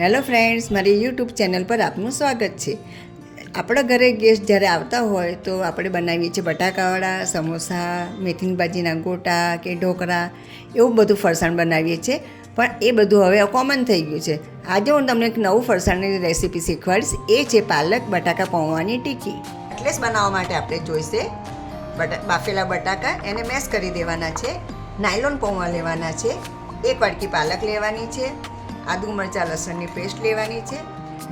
Hello friends, મારી YouTube channel પર આપનું સ્વાગત છે. આપણા ઘરે ગેસ્ટ જ્યારે આવતા હોય તો આપણે બનાવીએ છીએ બટાકાવાળા સમોસા, મેથીની ભાજીના ગોટા કે ઢોકળા, એવું બધું ફરસાણ બનાવીએ છીએ. પણ એ બધું હવે કોમન થઈ ગયું છે. આજે હું તમને એક નવું ફરસાણની રેસીપી શીખવાડીશ. એ છે પાલક બટાકા પૌવાની ટિક્કી. કટલેસ બનાવવા માટે આપણે જોઈશે બાફેલા બટાકા, એને મેશ કરી દેવાના છે. નાયલોન પૌવા લેવાના છે. 1 વાટકી પાલક લેવાની છે. આદુ મરચાં લસણની પેસ્ટ લેવાની છે.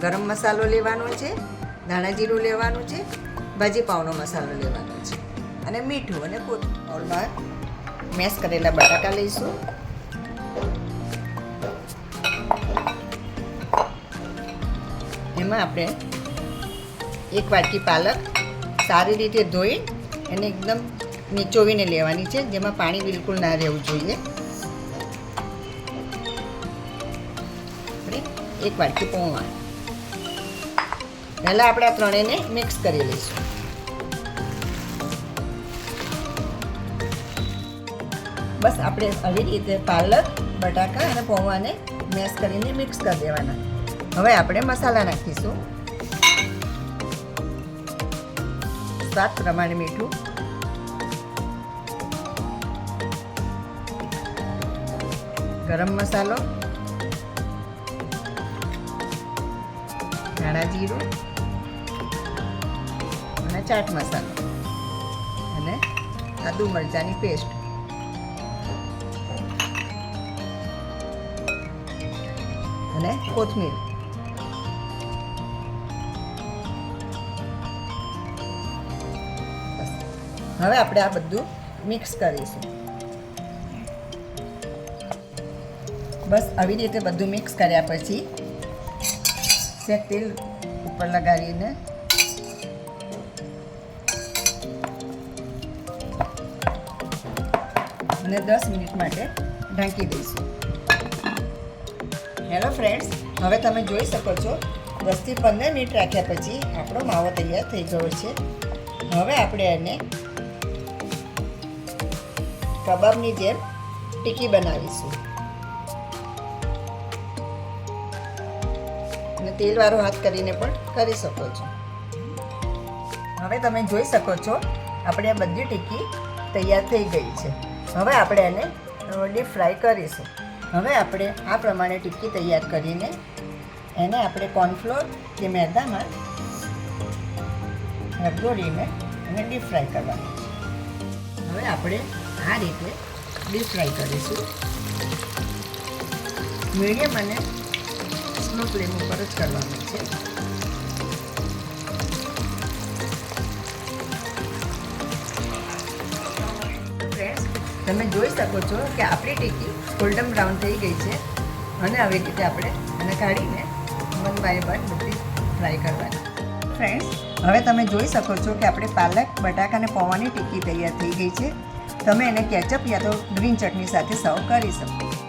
ગરમ મસાલો લેવાનો છે. ધાણા જીરું લેવાનું છે. ભાજી પાવનો મસાલો લેવાનો છે અને મીઠું અને બોલમાં મેશ કરેલા બટાકા લઈશું. એમાં આપણે 1 વાટકી પાલક સારી રીતે ધોઈ એને એકદમ નીચોવીને લેવાની છે, જેમાં પાણી બિલકુલ ના રહેવું જોઈએ. 1 વાટકી પૌવા. પહેલાં આપણે આ ત્રણેયને મિક્સ કરી લઈશું. બસ આપણે આવી રીતે પાલક બટાકા અને પૌવાને મેશ કરીને મિક્સ કરી દેવાના. હવે આપણે મસાલા નાખીશું. સ્વાદ પ્રમાણે મીઠું, ગરમ મસાલો, ધાણા જીરું અને ચાટ મસાલો અને આદુ મરચાંની પેસ્ટ અને કોથમીર. હવે આપણે આ બધું મિક્સ કરીશું. બસ આવી રીતે બધું મિક્સ કર્યા પછી તેલ ઉપર લગાવીને અને 10 મિનિટ માટે ઢાંકી દઈશું. હેલો ફ્રેન્ડ્સ, હવે તમે જોઈ શકો છો 10 થી 15 મિનિટ રાખ્યા પછી આપણો માવો તૈયાર થઈ ગયો છે. હવે આપણે એને કબાબની જેમ ટિક્કી બનાવીશું. અને તેલવાળો હાથ કરીને પણ કરી શકો છો. હવે તમે જોઈ શકો છો આપણે આ બધી ટિક્કી તૈયાર થઈ ગઈ છે. હવે આપણે એને ડીપ ફ્રાય કરીશું. હવે આપણે આ પ્રમાણે ટિક્કી તૈયાર કરીને એને આપણે કોર્નફ્લોર કે મેદામાં રગદોળીને એને ડીપ ફ્રાય કરવાની છે. હવે આપણે આ રીતે ડીપ ફ્રાય કરીશું. મીડિયમ અને સ્લો ફ્લેમ ઉપર જ કરવાનું છે. ફ્રેન્ડ્સ, તમે જોઈ શકો છો કે આપણી ટિક્કી ગોલ્ડન બ્રાઉન થઈ ગઈ છે અને આવી રીતે આપણે એને કાઢીને 1 બાય 1 બધી ફ્રાય કરવાની. ફ્રેન્ડ્સ, હવે તમે જોઈ શકો છો કે આપણે પાલક બટાકા અને પૌવાની ટિક્કી તૈયાર થઈ ગઈ છે. તમે એને કેચઅપ યા તો ગ્રીન ચટણી સાથે સર્વ કરી શકો.